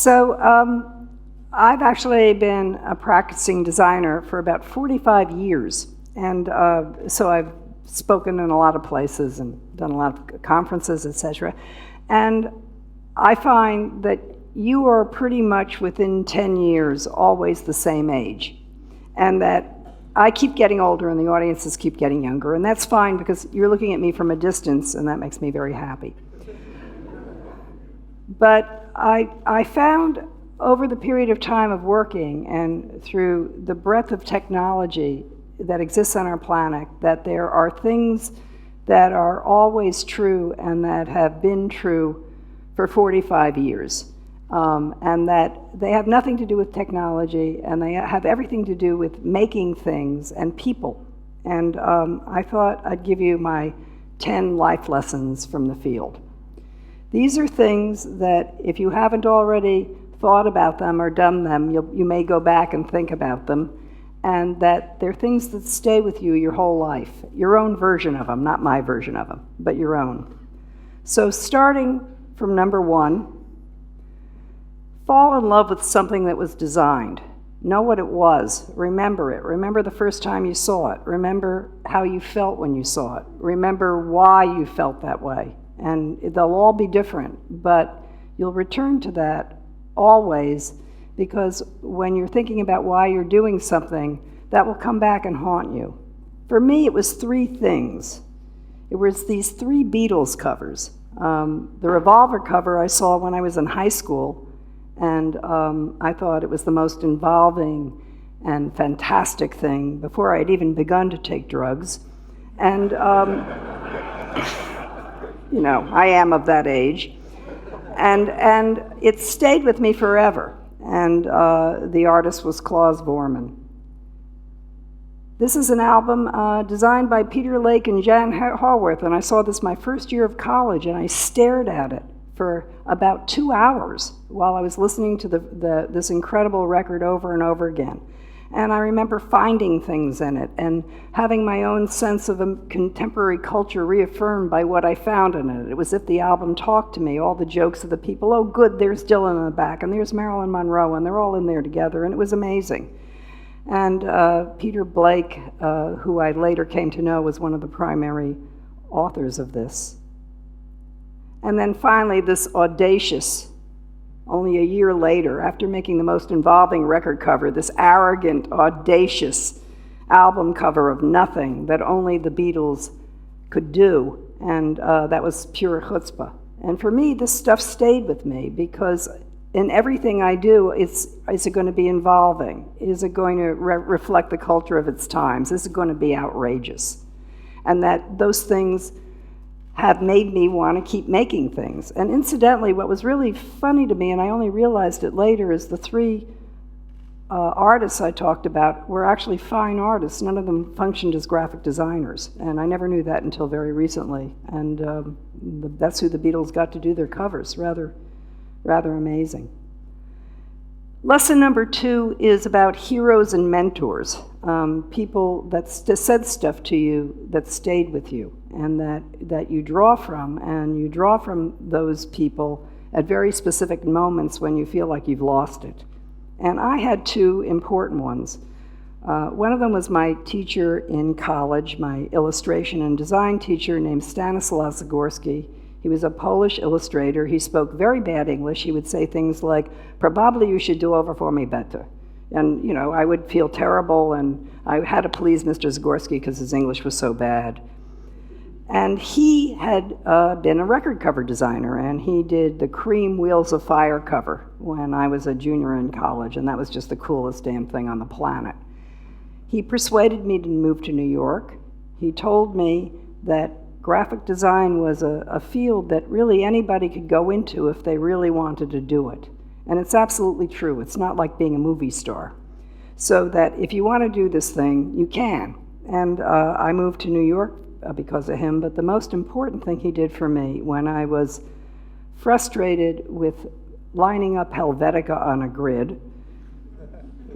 So I've actually been a practicing designer for about 45 years. And so I've spoken in a lot of places and done a lot of conferences, etc. And I find that you are pretty much within 10 years always the same age. And that I keep getting older and the audiences keep getting younger. And that's fine because you're looking at me from a distance and that makes me very happy. But I found over the period of time of working and through the breadth of technology that exists on our planet that there are things that are always true and that have been true for 45 years. And that they have nothing to do with technology and they have everything to do with making things and people. And I thought I'd give you my 10 life lessons from the field. These are things that if you haven't already thought about them or done them, you may go back and think about them, and that they're things that stay with you your whole life, your own version of them, not my version of them, but your own. So starting from number 1, fall in love with something that was designed. Know what it was, remember it, remember the first time you saw it, remember how you felt when you saw it, remember why you felt that way. And they'll all be different, but you'll return to that always, because when you're thinking about why you're doing something, that will come back and haunt you. For me, it was 3 things. It was these 3 Beatles covers. The Revolver cover I saw when I was in high school, and I thought it was the most involving and fantastic thing before I'd even begun to take drugs. And you know, I am of that age. And it stayed with me forever. And the artist was Klaus Voormann. This is an album designed by Peter Lake and Jan Haworth, and I saw this my first year of college, and I stared at it for about 2 hours while I was listening to this incredible record over and over again. And I remember finding things in it and having my own sense of a contemporary culture reaffirmed by what I found in it. It was as if the album talked to me, all the jokes of the people. Oh, good, there's Dylan in the back, and there's Marilyn Monroe, and they're all in there together, and it was amazing. And Peter Blake, who I later came to know was one of the primary authors of this. And then finally, this audacious, only a year later, after making the most involving record cover, this arrogant, audacious album cover of nothing that only the Beatles could do, and that was pure chutzpah. And for me, this stuff stayed with me because in everything I do, is it going to be involving? Is it going to reflect the culture of its times? Is it going to be outrageous? And that those things have made me want to keep making things. And incidentally, what was really funny to me, and I only realized it later, is the 3 artists I talked about were actually fine artists. None of them functioned as graphic designers, and I never knew that until very recently. And that's who the Beatles got to do their covers. Rather amazing. Lesson number 2 is about heroes and mentors, people that said stuff to you that stayed with you and that you draw from, and you draw from those people at very specific moments when you feel like you've lost it. And I had 2 important ones. One of them was my teacher in college, my illustration and design teacher named Stanislaw Zagorski. He was a Polish illustrator. He spoke very bad English. He would say things like, "Probably you should do over for me better." And, you know, I would feel terrible, and I had to please Mr. Zagorski because his English was so bad. And he had been a record cover designer, and he did the Cream Wheels of Fire cover when I was a junior in college, and that was just the coolest damn thing on the planet. He persuaded me to move to New York. He told me that graphic design was a field that really anybody could go into if they really wanted to do it. And it's absolutely true. It's not like being a movie star. So that if you want to do this thing, you can. And I moved to New York because of him, but the most important thing he did for me when I was frustrated with lining up Helvetica on a grid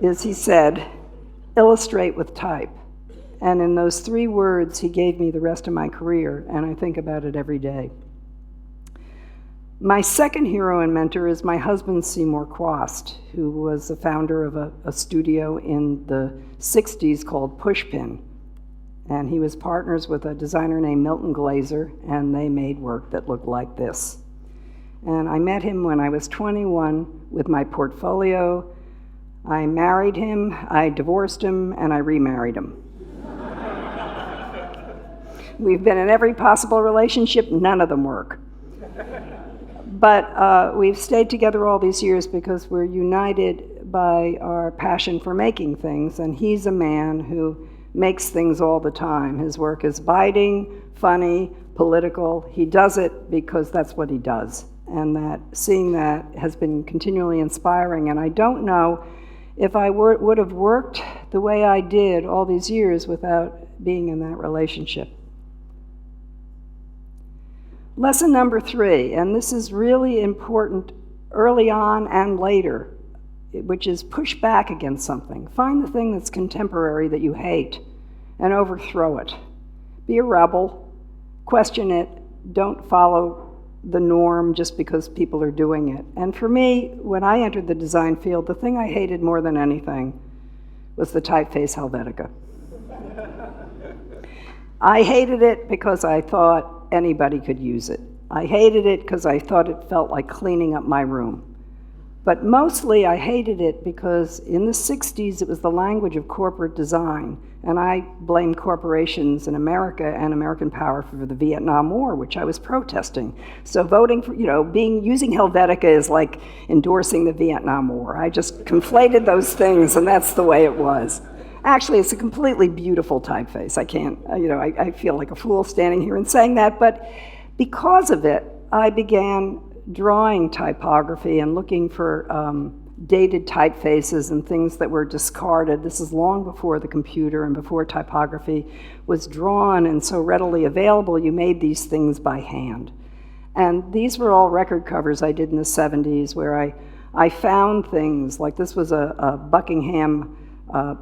is he said, "Illustrate with type." And in those 3 words, he gave me the rest of my career, and I think about it every day. My second hero and mentor is my husband, Seymour Quast, who was the founder of a studio in the 60s called Pushpin. And he was partners with a designer named Milton Glaser, and they made work that looked like this. And I met him when I was 21 with my portfolio. I married him, I divorced him, and I remarried him. We've been in every possible relationship, none of them work. But we've stayed together all these years because we're united by our passion for making things, and he's a man who makes things all the time. His work is biting, funny, political. He does it because that's what he does, and that seeing that has been continually inspiring. And I don't know if I would have worked the way I did all these years without being in that relationship. Lesson number 3, and this is really important early on and later, which is push back against something. Find the thing that's contemporary that you hate and overthrow it. Be a rebel, question it, don't follow the norm just because people are doing it. And for me, when I entered the design field, the thing I hated more than anything was the typeface Helvetica. I hated it because I thought anybody could use it. I hated it because I thought it felt like cleaning up my room. But mostly I hated it because in the 60s it was the language of corporate design, and I blamed corporations in America and American power for the Vietnam War, which I was protesting. So voting for, using Helvetica is like endorsing the Vietnam War. I just conflated those things, and that's the way it was. Actually, it's a completely beautiful typeface. I can't, I feel like a fool standing here and saying that, but because of it, I began drawing typography and looking for dated typefaces and things that were discarded. This is long before the computer and before typography was drawn and so readily available. You made these things by hand. And these were all record covers I did in the 70s where I found things, like this was a Buckingham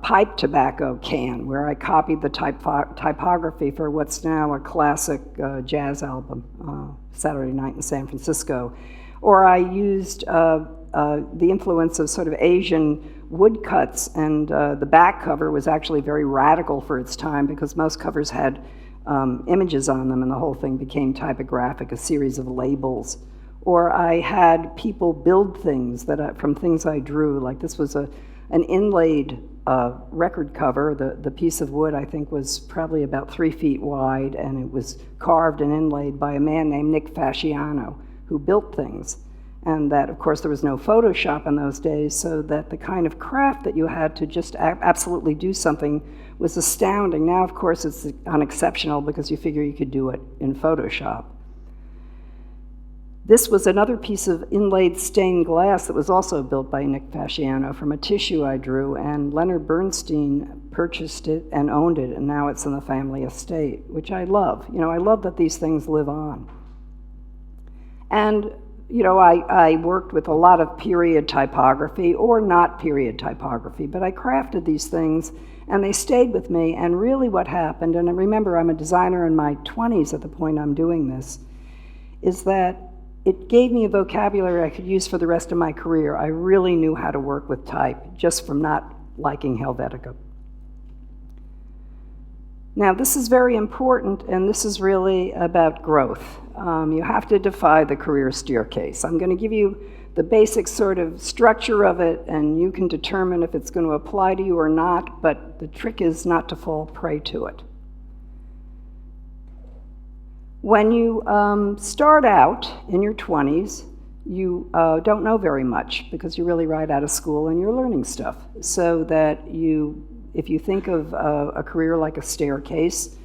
pipe tobacco can where I copied the typography for what's now a classic jazz album, Saturday Night in San Francisco. Or I used the influence of sort of Asian woodcuts, and the back cover was actually very radical for its time because most covers had images on them and the whole thing became typographic, a series of labels. Or I had people build things from things I drew, like this was an inlaid record cover. The piece of wood, I think, was probably about 3 feet wide, and it was carved and inlaid by a man named Nick Fasciano, who built things. And that, of course, there was no Photoshop in those days, so that the kind of craft that you had to just absolutely do something was astounding. Now, of course, it's unexceptional because you figure you could do it in Photoshop. This was another piece of inlaid stained glass that was also built by Nick Fasciano from a tissue I drew, and Leonard Bernstein purchased it and owned it, and now it's in the family estate, which I love. I love that these things live on. And, I worked with a lot of period typography, or not period typography, but I crafted these things, and they stayed with me, and really what happened, and remember, I'm a designer in my 20s at the point I'm doing this, is that it gave me a vocabulary I could use for the rest of my career. I really knew how to work with type just from not liking Helvetica. Now, this is very important, and this is really about growth. You have to defy the career staircase. I'm going to give you the basic sort of structure of it, and you can determine if it's going to apply to you or not, but the trick is not to fall prey to it. When you start out in your 20s, you don't know very much because you're really right out of school and you're learning stuff. So that if you think of a career like a staircase,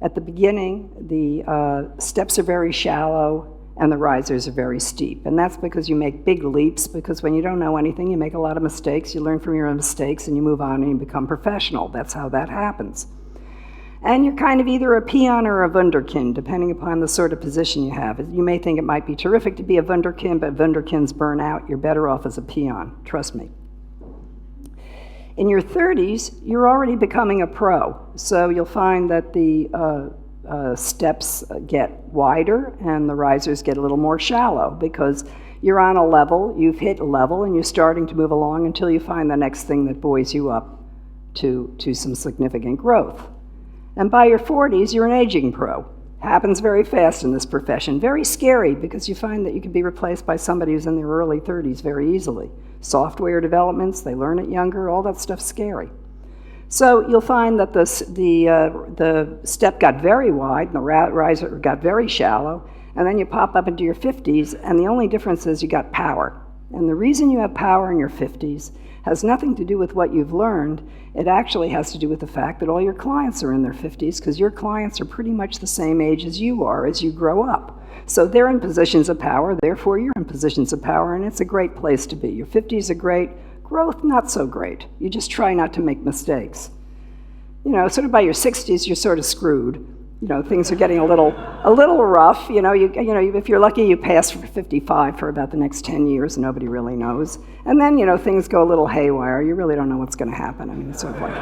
at the beginning, the steps are very shallow and the risers are very steep. And that's because you make big leaps, because when you don't know anything, you make a lot of mistakes, you learn from your mistakes, and you move on and you become professional. That's how that happens. And you're kind of either a peon or a wunderkind, depending upon the sort of position you have. You may think it might be terrific to be a wunderkind, but wunderkinds burn out. You're better off as a peon, trust me. In your 30s, you're already becoming a pro. So you'll find that the steps get wider and the risers get a little more shallow, because you're on a level, you've hit a level, and you're starting to move along until you find the next thing that buoys you up to some significant growth. And by your 40s, you're an aging pro. Happens very fast in this profession. Very scary, because you find that you can be replaced by somebody who's in their early 30s very easily. Software developments, they learn it younger, all that stuff's scary. So you'll find that the step got very wide, and the riser got very shallow, and then you pop up into your 50s, and the only difference is you got power. And the reason you have power in your 50s has nothing to do with what you've learned. It actually has to do with the fact that all your clients are in their 50s, because your clients are pretty much the same age as you are as you grow up. So they're in positions of power, therefore you're in positions of power, and it's a great place to be. Your 50s are great, growth not so great. You just try not to make mistakes. You know, sort of by your 60s, you're sort of screwed. You know, things are getting a little rough. If you're lucky, you pass for 55 for about the next 10 years, and nobody really knows. And then, things go a little haywire. You really don't know what's going to happen. I mean, it's sort of like...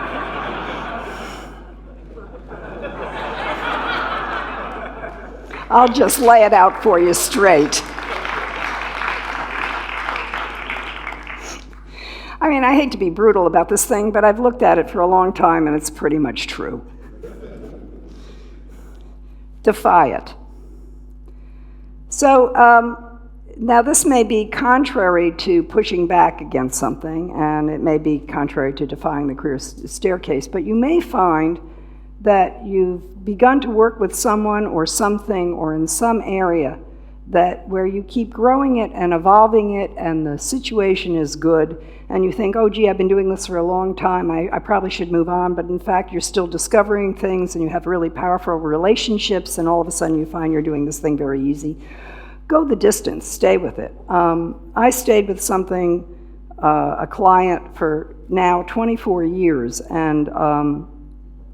I'll just lay it out for you straight. I mean, I hate to be brutal about this thing, but I've looked at it for a long time, and it's pretty much true. Defy it. So now this may be contrary to pushing back against something, and it may be contrary to defying the career staircase, but you may find that you've begun to work with someone or something or in some area where you keep growing it and evolving it, and the situation is good, and you think, oh gee, I've been doing this for a long time, I probably should move on, but in fact you're still discovering things, and you have really powerful relationships, and all of a sudden you find you're doing this thing very easy. Go the distance, stay with it. I stayed with a client for now 24 years, and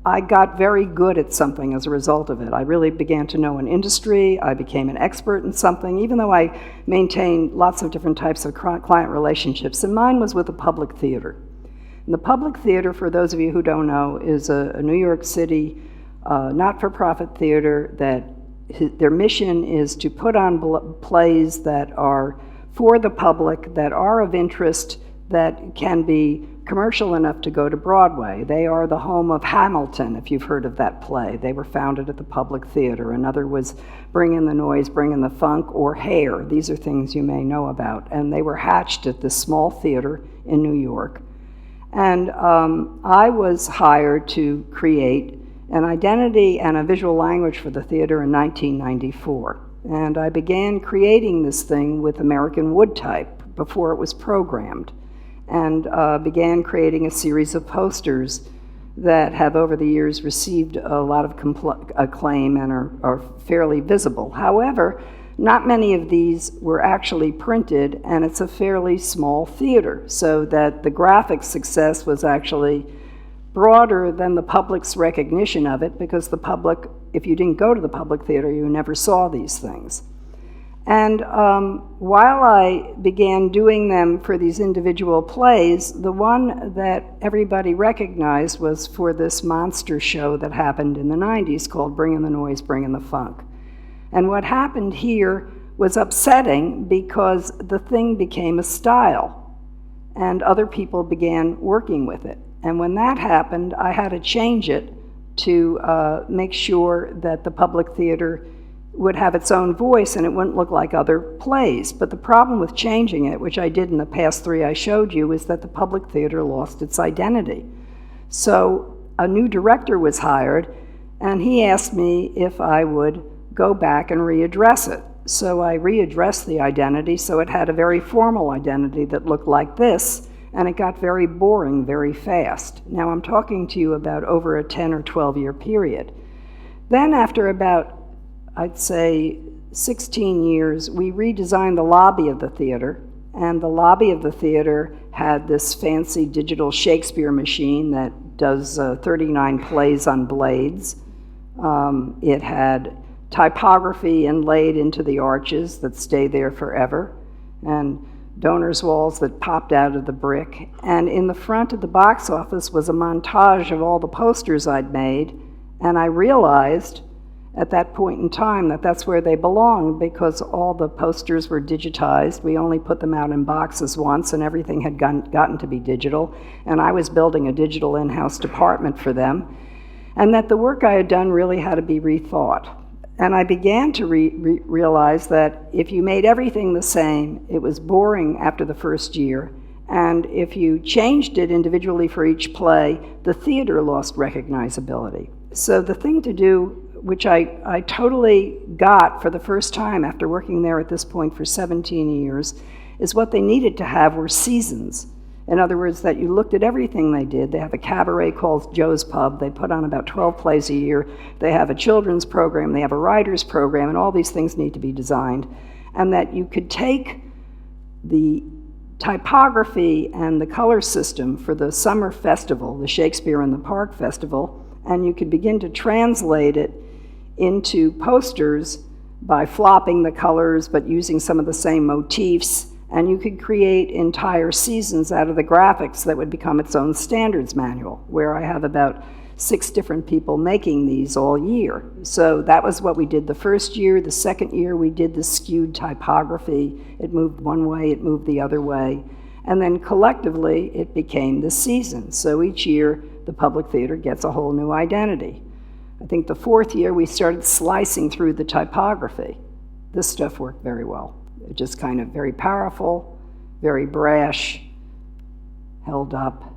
I got very good at something as a result of it. I really began to know an industry. I became an expert in something, even though I maintained lots of different types of client relationships, and mine was with the public theater. And the public theater, for those of you who don't know, is a New York City not-for-profit theater that their mission is to put on plays that are for the public, that are of interest, that can be commercial enough to go to Broadway. They are the home of Hamilton, if you've heard of that play. They were founded at the Public Theater. Another was Bring in the Noise, Bring in the Funk, or Hair. These are things you may know about. And they were hatched at this small theater in New York. And I was hired to create an identity and a visual language for the theater in 1994. And I began creating this thing with American wood type before it was programmed, and began creating a series of posters that have over the years received a lot of acclaim and are fairly visible. However, not many of these were actually printed, and it's a fairly small theater, so that the graphic success was actually broader than the public's recognition of it, because the public, if you didn't go to the public theater, you never saw these things. And while I began doing them for these individual plays, the one that everybody recognized was for this monster show that happened in the 90s called Bring in the Noise, Bring in the Funk. And what happened here was upsetting, because the thing became a style, and other people began working with it. And when that happened, I had to change it to make sure that the public theater would have its own voice and it wouldn't look like other plays. But the problem with changing it, which I did in the past three I showed you, is that the public theater lost its identity. So a new director was hired, and he asked me if I would go back and readdress it. So I readdressed the identity, so it had a very formal identity that looked like this, and it got very boring very fast. Now I'm talking to you about over a 10 or 12 year period. Then after about, I'd say, 16 years, we redesigned the lobby of the theater, and the lobby of the theater had this fancy digital Shakespeare machine that does 39 plays on blades. It had typography inlaid into the arches that stay there forever, and donors' walls that popped out of the brick. And in the front of the box office was a montage of all the posters I'd made, and I realized at that point in time that that's where they belonged, because all the posters were digitized. We only put them out in boxes once, and everything had gotten to be digital, and I was building a digital in-house department for them, and that the work I had done really had to be rethought. And I began to realize that if you made everything the same, it was boring after the first year, and if you changed it individually for each play, the theater lost recognizability. So the thing to do, which I totally got for the first time after working there at this point for 17 years, is what they needed to have were seasons. In other words, that you looked at everything they did. They have a cabaret called Joe's Pub. They put on about 12 plays a year. They have a children's program. They have a writer's program, and all these things need to be designed. And that you could take the typography and the color system for the summer festival, the Shakespeare in the Park Festival, and you could begin to translate it into posters by flopping the colors but using some of the same motifs, and you could create entire seasons out of the graphics that would become its own standards manual, where I have about 6 different people making these all year. So that was what we did the first year. The second year we did the skewed typography. It moved one way, it moved the other way. And then collectively it became the season. So each year the public theater gets a whole new identity. I think the 4th year we started slicing through the typography. This stuff worked very well. It just kind of very powerful, very brash, held up.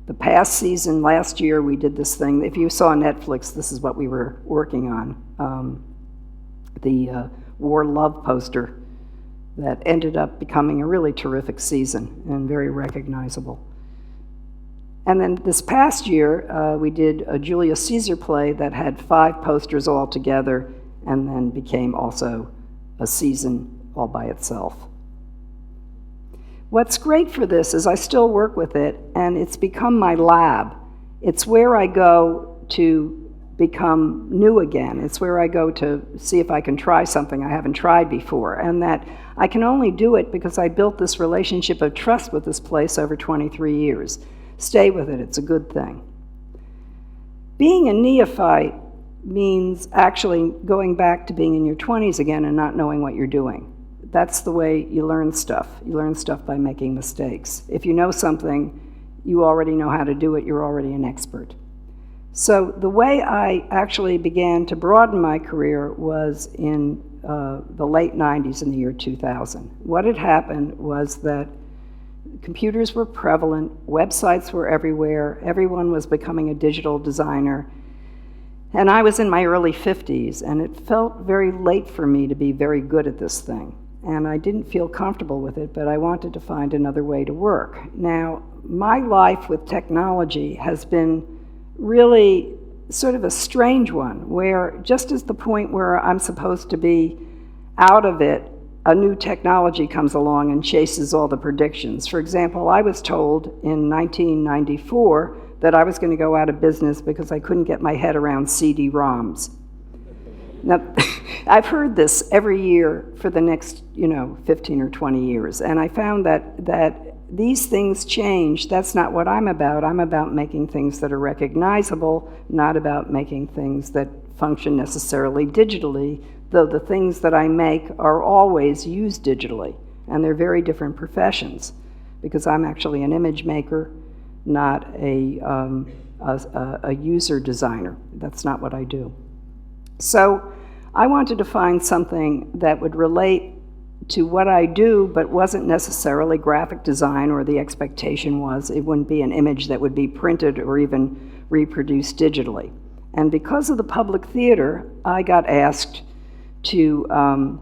The past season, last year, we did this thing. If you saw Netflix, this is what we were working on. The War Love poster that ended up becoming a really terrific season and very recognizable. And then this past year, we did a Julius Caesar play that had 5 posters all together and then became also a season all by itself. What's great for this is I still work with it, and it's become my lab. It's where I go to become new again. It's where I go to see if I can try something I haven't tried before, and that I can only do it because I built this relationship of trust with this place over 23 years. Stay with it, it's a good thing. Being a neophyte means actually going back to being in your 20s again and not knowing what you're doing. That's the way you learn stuff. You learn stuff by making mistakes. If you know something, you already know how to do it, you're already an expert. So the way I actually began to broaden my career was in the late 90s, in the year 2000. What had happened was that computers were prevalent, websites were everywhere, everyone was becoming a digital designer, and I was in my early 50s, and it felt very late for me to be very good at this thing. And I didn't feel comfortable with it, but I wanted to find another way to work. Now, my life with technology has been really sort of a strange one, where just as the point where I'm supposed to be out of it, a new technology comes along and chases all the predictions. For example, I was told in 1994 that I was going to go out of business because I couldn't get my head around CD-ROMs. Now, I've heard this every year for the next, 15 or 20 years, and I found that these things change. That's not what I'm about. I'm about making things that are recognizable, not about making things that function necessarily digitally, though the things that I make are always used digitally, and they're very different professions, because I'm actually an image maker, not a user designer. That's not what I do. So I wanted to find something that would relate to what I do, but wasn't necessarily graphic design, or the expectation was it wouldn't be an image that would be printed or even reproduced digitally. And because of the public theater, I got asked to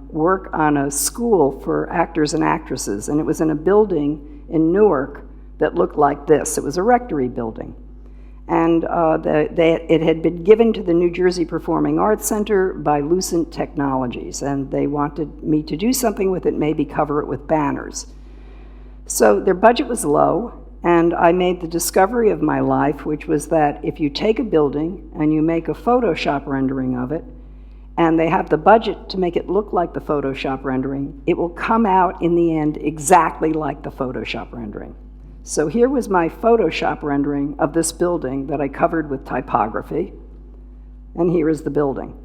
work on a school for actors and actresses, and it was in a building in Newark that looked like this. It was a rectory building. And it had been given to the New Jersey Performing Arts Center by Lucent Technologies, and they wanted me to do something with it, maybe cover it with banners. So their budget was low, and I made the discovery of my life, which was that if you take a building and you make a Photoshop rendering of it, and they have the budget to make it look like the Photoshop rendering, it will come out in the end exactly like the Photoshop rendering. So here was my Photoshop rendering of this building that I covered with typography, and here is the building.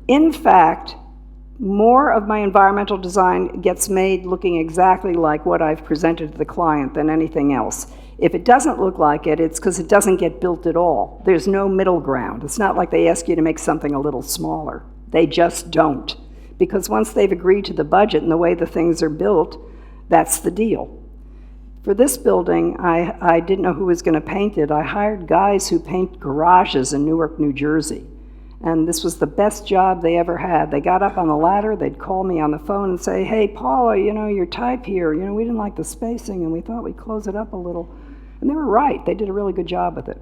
In fact, more of my environmental design gets made looking exactly like what I've presented to the client than anything else. If it doesn't look like it, it's because it doesn't get built at all. There's no middle ground. It's not like they ask you to make something a little smaller. They just don't. Because once they've agreed to the budget and the way the things are built, that's the deal. For this building, I didn't know who was going to paint it. I hired guys who paint garages in Newark, New Jersey. And this was the best job they ever had. They got up on the ladder, they'd call me on the phone and say, hey, Paula, your type here, we didn't like the spacing and we thought we'd close it up a little. And they were right. They did a really good job with it.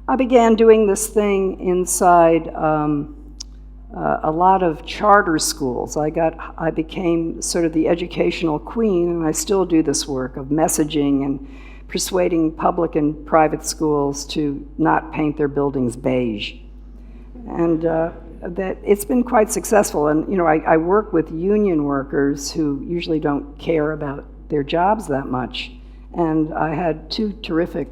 I began doing this thing inside a lot of charter schools. I became sort of the educational queen, and I still do this work of messaging and persuading public and private schools to not paint their buildings beige. And that it's been quite successful. And I work with union workers who usually don't care about their jobs that much. And I had two terrific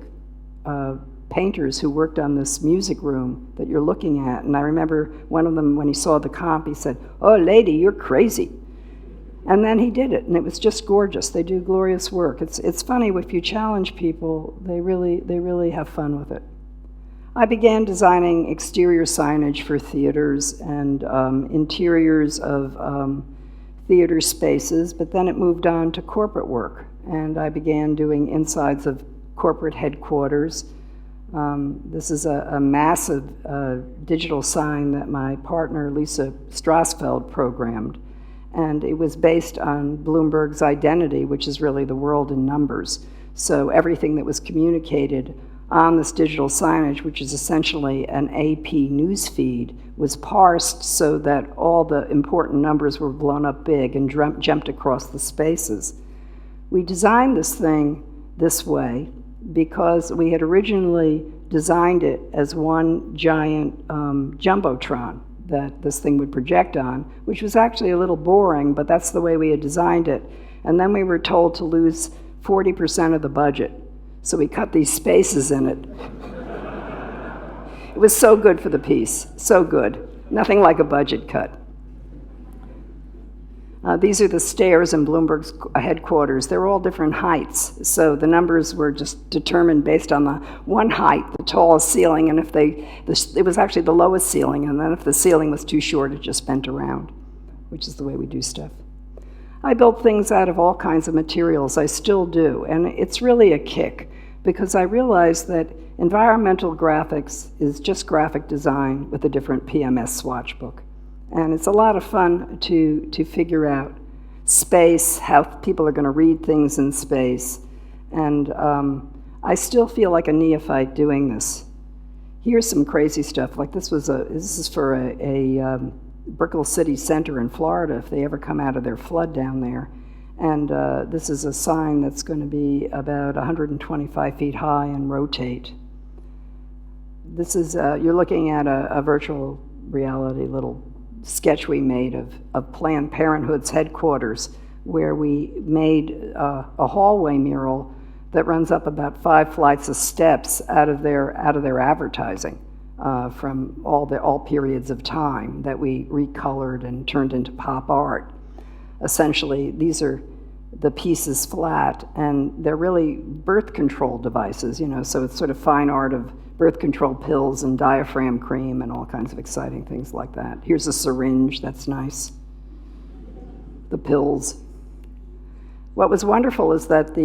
painters who worked on this music room that you're looking at. And I remember one of them, when he saw the comp, he said, "Oh, lady, you're crazy." And then he did it, and it was just gorgeous. They do glorious work. It's funny, if you challenge people, they really have fun with it. I began designing exterior signage for theaters and interiors of theater spaces, but then it moved on to corporate work, and I began doing insides of corporate headquarters. This is a massive digital sign that my partner, Lisa Strasfeld, programmed, and it was based on Bloomberg's identity, which is really the world in numbers. So everything that was communicated on this digital signage, which is essentially an AP news feed, was parsed so that all the important numbers were blown up big and jumped across the spaces. We designed this thing this way because we had originally designed it as one giant jumbotron that this thing would project on, which was actually a little boring, but that's the way we had designed it. And then we were told to lose 40% of the budget. So we cut these spaces in it. It was so good for the piece, so good. Nothing like a budget cut. These are the stairs in Bloomberg's headquarters. They're all different heights, so the numbers were just determined based on the one height, the tallest ceiling, and it was actually the lowest ceiling, and then if the ceiling was too short, it just bent around, which is the way we do stuff. I built things out of all kinds of materials. I still do, and it's really a kick, because I realized that environmental graphics is just graphic design with a different PMS swatch book. And it's a lot of fun to figure out space, how people are going to read things in space. And I still feel like a neophyte doing this. Here's some crazy stuff. Like this is for a Brickell City Center in Florida, if they ever come out of their flood down there. And this is a sign that's going to be about 125 feet high and rotate. This is, you're looking at a virtual reality little sketch we made of Planned Parenthood's headquarters, where we made a hallway mural that runs up about 5 flights of steps out of their advertising from all periods of time that we recolored and turned into pop art. Essentially, these are the pieces flat, and they're really birth control devices, so it's sort of fine art of birth control pills and diaphragm cream and all kinds of exciting things like that. Here's a syringe, that's nice. The pills. What was wonderful is that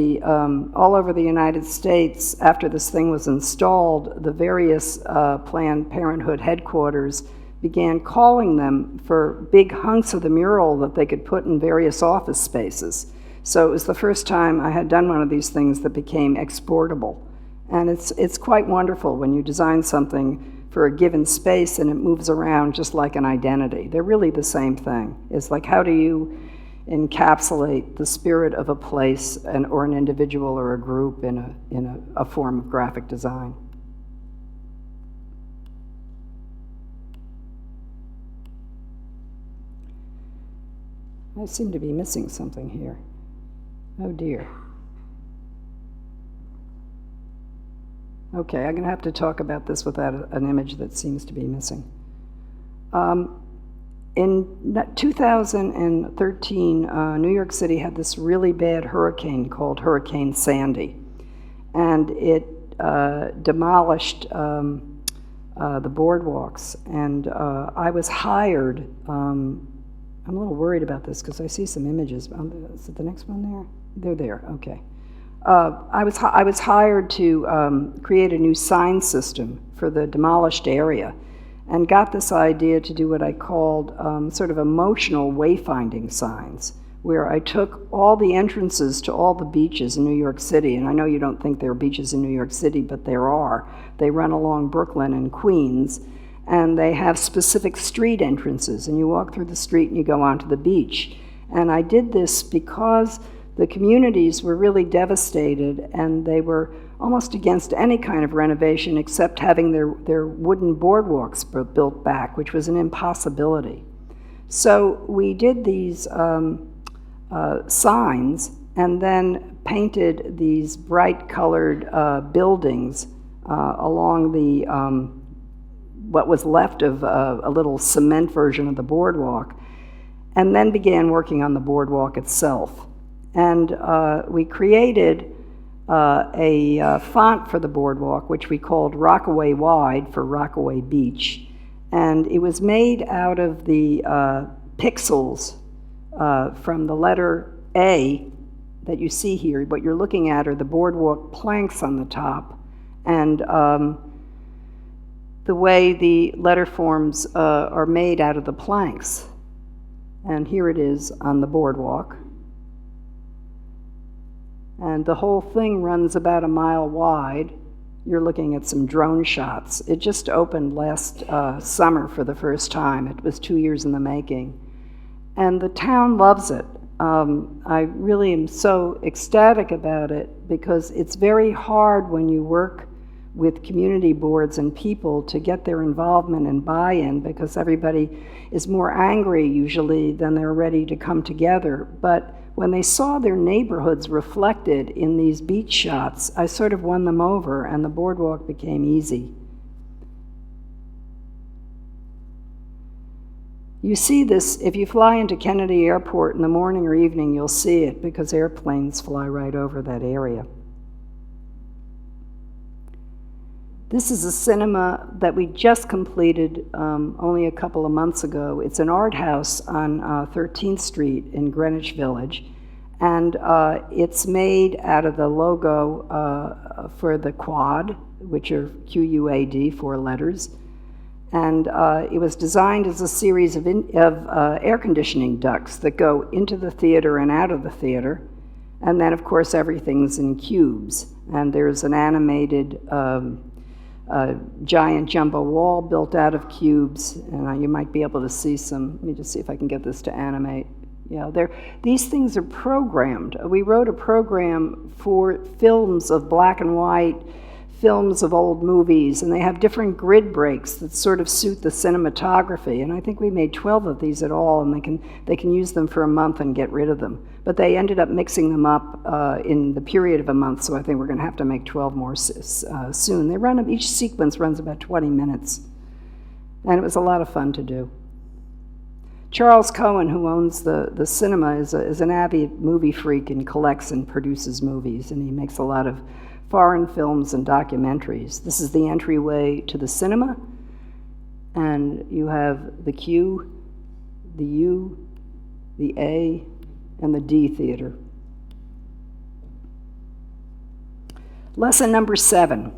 all over the United States, after this thing was installed, the various Planned Parenthood headquarters began calling them for big hunks of the mural that they could put in various office spaces. So it was the first time I had done one of these things that became exportable. And it's quite wonderful when you design something for a given space and it moves around just like an identity. They're really the same thing. It's like, how do you encapsulate the spirit of a place or an individual or a group in a form of graphic design? I seem to be missing something here. Oh dear. Okay, I'm going to have to talk about this without an image that seems to be missing. In 2013, New York City had this really bad hurricane called Hurricane Sandy, and it demolished the boardwalks. And I was hired. I'm a little worried about this because I see some images. Is it the next one there? They're there. Okay. I was hired to create a new sign system for the demolished area, and got this idea to do what I called sort of emotional wayfinding signs, where I took all the entrances to all the beaches in New York City, and I know you don't think there are beaches in New York City, but there are. They run along Brooklyn and Queens, and they have specific street entrances, and you walk through the street and you go onto the beach. And I did this because the communities were really devastated, and they were almost against any kind of renovation except having their wooden boardwalks built back, which was an impossibility. So we did these signs and then painted these bright colored buildings along the what was left of a little cement version of the boardwalk, and then began working on the boardwalk itself. And we created a font for the boardwalk, which we called Rockaway Wide for Rockaway Beach. And it was made out of the pixels from the letter A that you see here. What you're looking at are the boardwalk planks on the top, and the way the letter forms are made out of the planks. And here it is on the boardwalk. And the whole thing runs about a mile wide. You're looking at some drone shots. It just opened last summer for the first time. It was 2 years in the making. And the town loves it. I really am so ecstatic about it because it's very hard when you work with community boards and people to get their involvement and buy-in, because everybody is more angry usually than they're ready to come together. But when they saw their neighborhoods reflected in these beach shots, I sort of won them over, and the boardwalk became easy. You see this, if you fly into Kennedy Airport in the morning or evening, you'll see it, because airplanes fly right over that area. This is a cinema that we just completed only a couple of months ago. It's an art house on 13th Street in Greenwich Village, and it's made out of the logo for the Quad, which are QUAD, 4 letters. And it was designed as a series of air conditioning ducts that go into the theater and out of the theater. And then, of course, everything's in cubes. And there's an animated giant jumbo wall built out of cubes, and you might be able to see some. Let me just see if I can get this to animate. Yeah, these things are programmed. We wrote a program for films of black and white, films of old movies, and they have different grid breaks that sort of suit the cinematography. And I think we made 12 of these at all, and they can use them for a month and get rid of them. But they ended up mixing them up in the period of a month, so I think we're going to have to make 12 more soon. Each sequence runs about 20 minutes, and it was a lot of fun to do. Charles Cohen, who owns the cinema, is an avid movie freak and collects and produces movies, and he makes a lot of foreign films and documentaries. This is the entryway to the cinema, and you have the Q, the U, the A, and the D theater. Lesson number 7,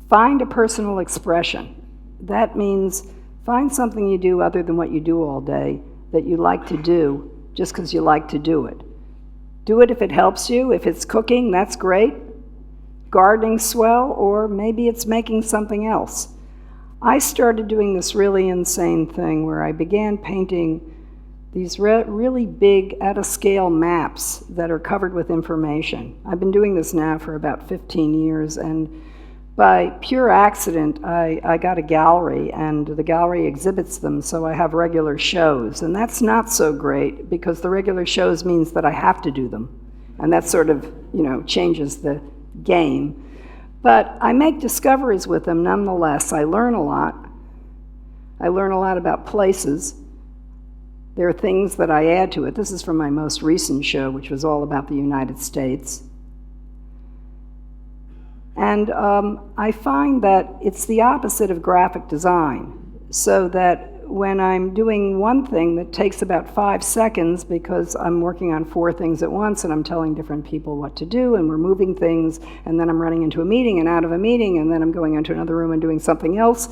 find a personal expression. That means find something you do other than what you do all day that you like to do just because you like to do it. Do it if it helps you. If it's cooking, that's great. Gardening's swell, or maybe it's making something else. I started doing this really insane thing where I began painting these really big, out-of-scale maps that are covered with information. I've been doing this now for about 15 years, and by pure accident, I got a gallery, and the gallery exhibits them, so I have regular shows. And that's not so great, because the regular shows means that I have to do them. And that sort of, changes the game. But I make discoveries with them nonetheless. I learn a lot. I learn a lot about places, There are things that I add to it. This is from my most recent show, which was all about the United States. And I find that it's the opposite of graphic design, so that when I'm doing one thing that takes about 5 seconds because I'm working on 4 things at once and I'm telling different people what to do and we're moving things and then I'm running into a meeting and out of a meeting and then I'm going into another room and doing something else,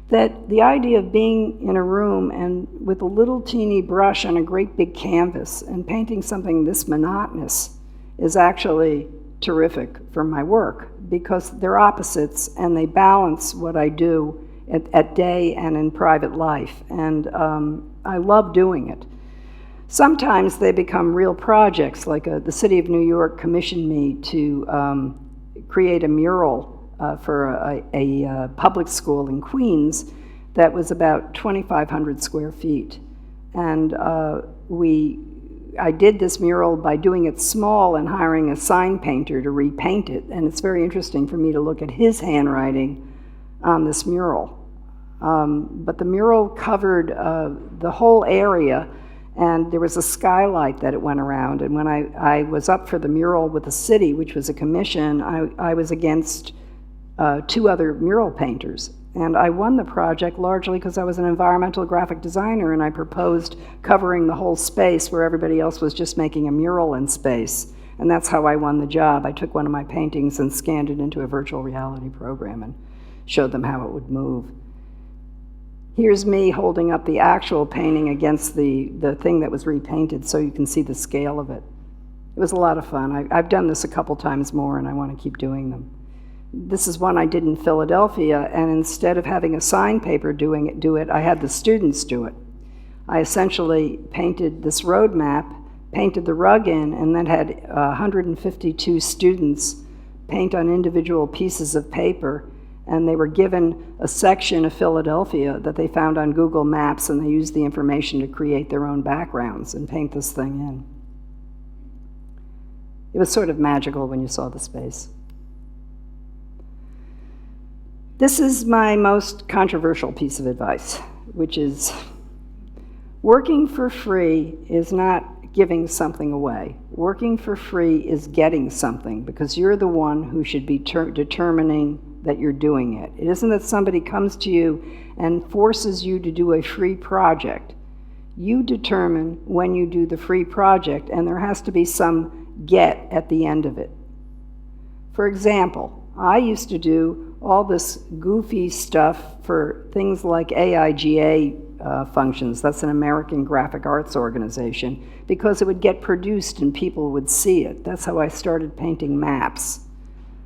that the idea of being in a room and with a little teeny brush on a great big canvas and painting something this monotonous is actually terrific for my work, because they're opposites and they balance what I do at day and in private life, and I love doing it. Sometimes they become real projects, like the City of New York commissioned me to create a mural for a public school in Queens that was about 2,500 square feet. And I did this mural by doing it small and hiring a sign painter to repaint it, and it's very interesting for me to look at his handwriting on this mural. But the mural covered the whole area, and there was a skylight that it went around, and when I was up for the mural with the city, which was a commission, I was against 2 other mural painters. And I won the project largely because I was an environmental graphic designer, and I proposed covering the whole space where everybody else was just making a mural in space. And that's how I won the job. I took one of my paintings and scanned it into a virtual reality program and showed them how it would move. Here's me holding up the actual painting against the thing that was repainted so you can see the scale of it. It was a lot of fun. I've done this a couple times more, and I want to keep doing them. This is one I did in Philadelphia, and instead of having a sign paper do it, I had the students do it. I essentially painted this road map, painted the rug in, and then had 152 students paint on individual pieces of paper, and they were given a section of Philadelphia that they found on Google Maps, and they used the information to create their own backgrounds and paint this thing in. It was sort of magical when you saw the space. This is my most controversial piece of advice, which is working for free is not giving something away. Working for free is getting something, because you're the one who should be determining that you're doing it. It isn't that somebody comes to you and forces you to do a free project. You determine when you do the free project, and there has to be some get at the end of it. For example, I used to do all this goofy stuff for things like AIGA functions. That's an American graphic arts organization, because it would get produced and people would see it. That's how I started painting maps.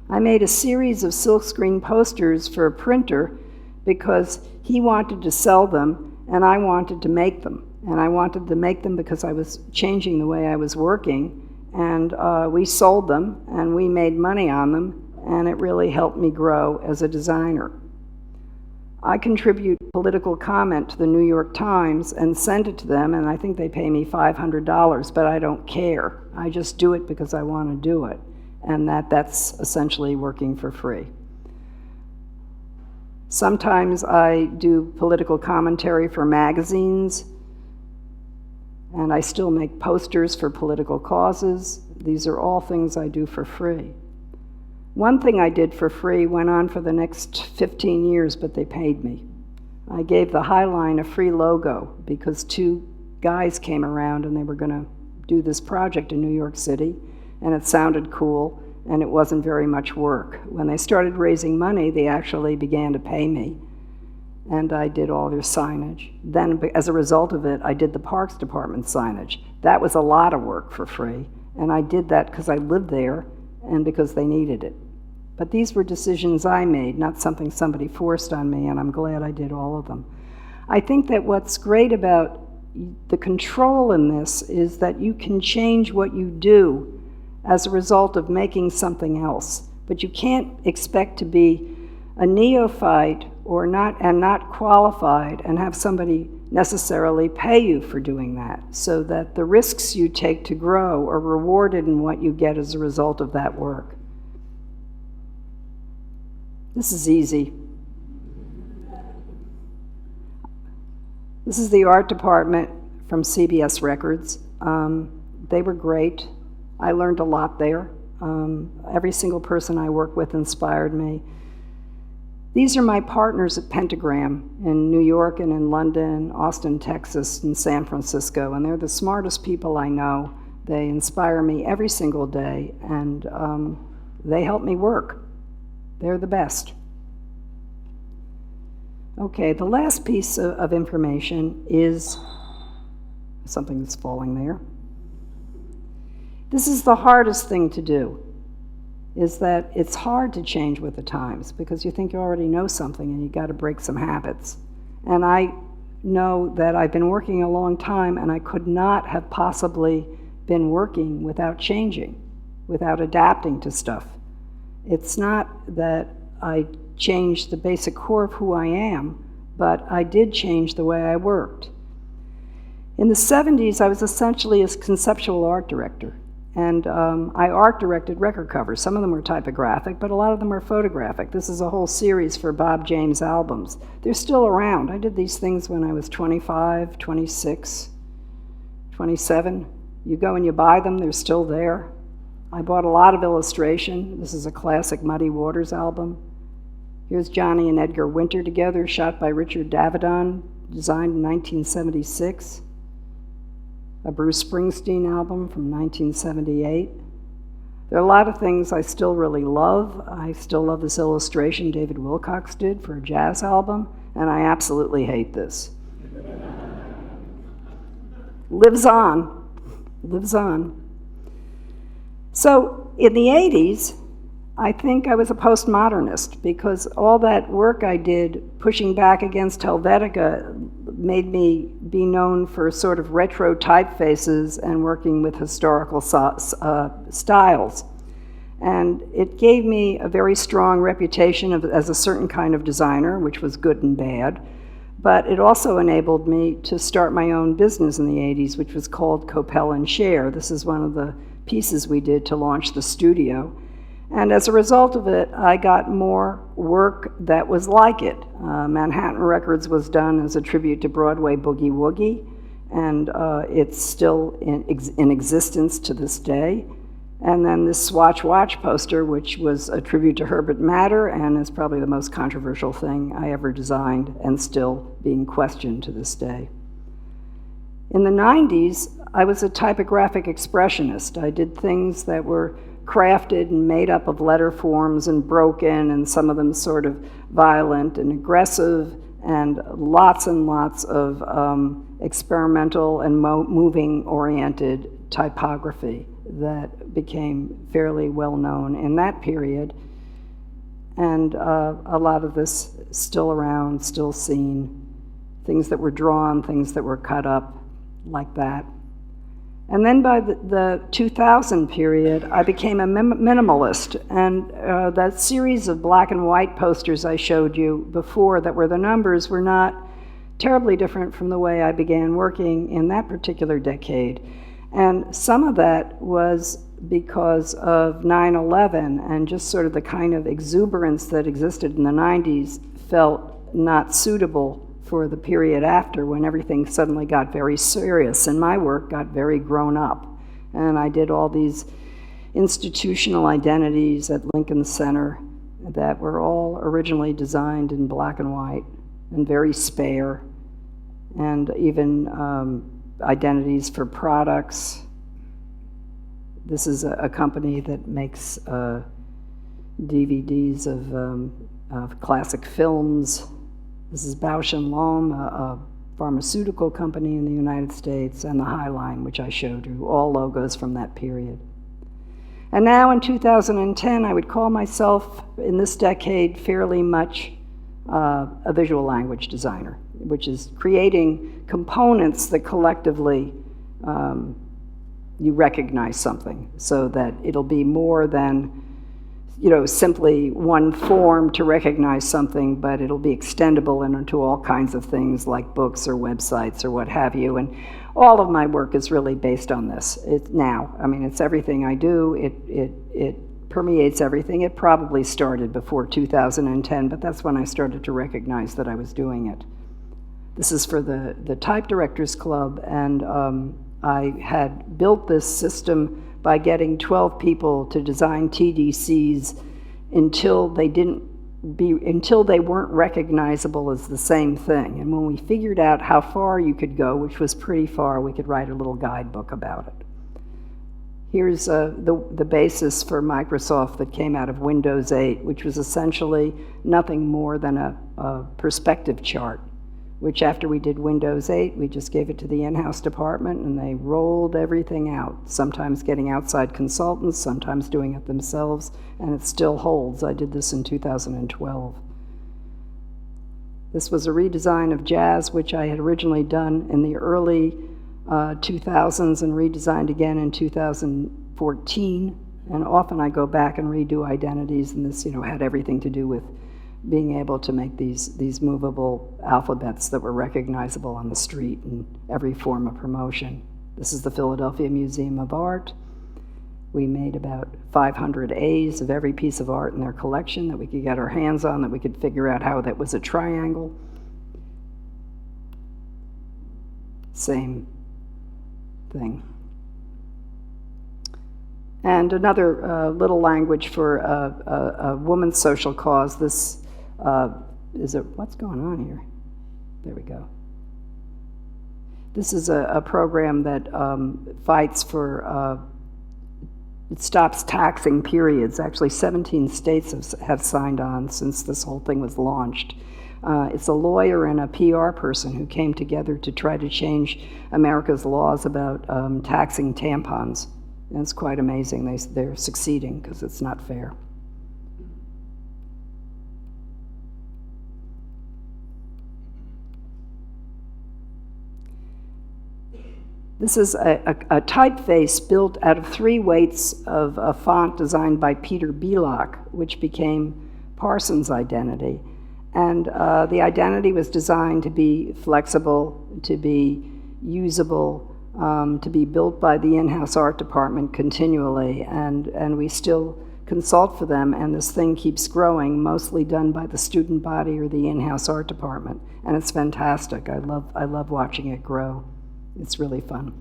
I made a series of silkscreen posters for a printer because he wanted to sell them and I wanted to make them. And I wanted to make them because I was changing the way I was working, and we sold them and we made money on them, and it really helped me grow as a designer. I contribute political comment to the New York Times and send it to them, and I think they pay me $500, but I don't care. I just do it because I want to do it, and that's essentially working for free. Sometimes I do political commentary for magazines, and I still make posters for political causes. These are all things I do for free. One thing I did for free went on for the next 15 years, but they paid me. I gave the High Line a free logo because 2 guys came around and they were going to do this project in New York City, and it sounded cool, and it wasn't very much work. When they started raising money, they actually began to pay me, and I did all their signage. Then, as a result of it, I did the Parks Department signage. That was a lot of work for free, and I did that because I lived there and because they needed it. But these were decisions I made, not something somebody forced on me, and I'm glad I did all of them. I think that what's great about the control in this is that you can change what you do as a result of making something else. But you can't expect to be a neophyte or not qualified and have somebody necessarily pay you for doing that, so that the risks you take to grow are rewarded in what you get as a result of that work. This is easy. This is the art department from CBS Records. They were great. I learned a lot there. Every single person I work with inspired me. These are my partners at Pentagram in New York and in London, Austin, Texas, and San Francisco, and they're the smartest people I know. They inspire me every single day, and they help me work. They're the best. Okay, the last piece of information is something that's falling there. This is the hardest thing to do, is that it's hard to change with the times because you think you already know something and you got to break some habits. And I know that I've been working a long time and I could not have possibly been working without changing, without adapting to stuff. It's not that I changed the basic core of who I am, but I did change the way I worked. In the 70s, I was essentially a conceptual art director. And I art directed record covers. Some of them were typographic, but a lot of them were photographic. This is a whole series for Bob James albums. They're still around. I did these things when I was 25, 26, 27. You go and you buy them, they're still there. I bought a lot of illustration. This is a classic Muddy Waters album. Here's Johnny and Edgar Winter together, shot by Richard Davidon, designed in 1976. A Bruce Springsteen album from 1978. There are a lot of things I still really love. I still love this illustration David Wilcox did for a jazz album, and I absolutely hate this. Lives on, lives on. So in the 80s, I think I was a postmodernist because all that work I did pushing back against Helvetica made me be known for sort of retro typefaces and working with historical styles. And it gave me a very strong reputation as a certain kind of designer, which was good and bad. But it also enabled me to start my own business in the 80s, which was called Paula Scher. This is one of the pieces we did to launch the studio. And as a result of it, I got more work that was like it. Manhattan Records was done as a tribute to Broadway Boogie Woogie, and it's still in existence to this day. And then this Swatch Watch poster, which was a tribute to Herbert Matter, and is probably the most controversial thing I ever designed, and still being questioned to this day. In the 90s, I was a typographic expressionist. I did things that were crafted and made up of letter forms and broken, and some of them sort of violent and aggressive, and lots of experimental and moving-oriented typography that became fairly well known in that period. And a lot of this still around, still seen. Things that were drawn, things that were cut up, like that. And then by the 2000 period, I became a minimalist. And that series of black and white posters I showed you before that were the numbers were not terribly different from the way I began working in that particular decade. And some of that was because of 9/11 and just sort of the kind of exuberance that existed in the 90s felt not suitable for the period after, when everything suddenly got very serious and my work got very grown up. And I did all these institutional identities at Lincoln Center that were all originally designed in black and white and very spare, and even identities for products. This is a company that makes DVDs of classic films. This is Bausch & Lomb, a pharmaceutical company in the United States, and the Highline, which I showed you, all logos from that period. And now in 2010, I would call myself, in this decade, fairly much a visual language designer, which is creating components that collectively you recognize something, so that it'll be more than simply one form to recognize something, but it'll be extendable into all kinds of things like books or websites or what have you. And all of my work is really based on this. It's everything I do. It permeates everything. It probably started before 2010, but that's when I started to recognize that I was doing it. This is for the Type Directors Club, and I had built this system by getting 12 people to design TDCs until they weren't recognizable as the same thing. And when we figured out how far you could go, which was pretty far, we could write a little guidebook about it. Here's the basis for Microsoft that came out of Windows 8, which was essentially nothing more than a perspective chart, which after we did Windows 8, we just gave it to the in-house department and they rolled everything out, sometimes getting outside consultants, sometimes doing it themselves, and it still holds. I did this in 2012. This was a redesign of Jazz, which I had originally done in the early 2000s and redesigned again in 2014. And often I go back and redo identities, and this, had everything to do with being able to make these movable alphabets that were recognizable on the street in every form of promotion. This is the Philadelphia Museum of Art. We made about 500 A's of every piece of art in their collection that we could get our hands on, that we could figure out how that was a triangle. Same thing. And another little language for a woman's social cause. This what's going on here? There we go. This is a program that fights for, it stops taxing periods. Actually, 17 states have signed on since this whole thing was launched. It's a lawyer and a PR person who came together to try to change America's laws about taxing tampons. And it's quite amazing. They're succeeding because it's not fair. This is a typeface built out of 3 weights of a font designed by Peter Belock, which became Parsons' identity. And the identity was designed to be flexible, to be usable, to be built by the in-house art department continually. And we still consult for them, and this thing keeps growing, mostly done by the student body or the in-house art department. And it's fantastic. I love watching it grow. It's really fun.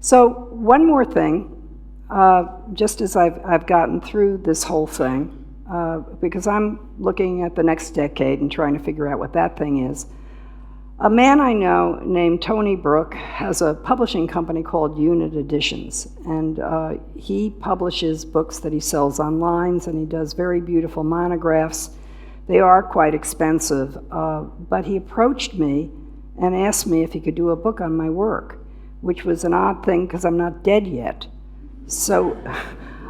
So one more thing, just as I've gotten through this whole thing, because I'm looking at the next decade and trying to figure out what that thing is. A man I know named Tony Brook has a publishing company called Unit Editions, and he publishes books that he sells online, and he does very beautiful monographs. They are quite expensive, but he approached me and asked me if he could do a book on my work, which was an odd thing because I'm not dead yet. So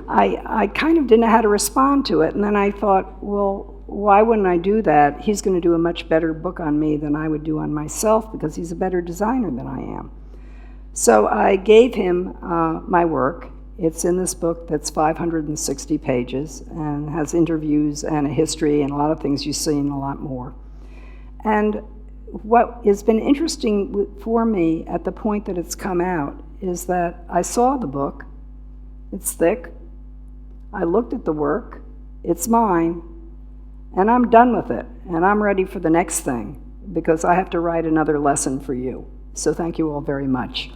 I kind of didn't know how to respond to it, and then I thought, well, why wouldn't I do that? He's going to do a much better book on me than I would do on myself because he's a better designer than I am. So I gave him my work. It's in this book that's 560 pages and has interviews and a history and a lot of things you've seen, a lot more. And what has been interesting for me at the point that it's come out is that I saw the book. It's thick. I looked at the work. It's mine. And I'm done with it. And I'm ready for the next thing because I have to write another lesson for you. So thank you all very much.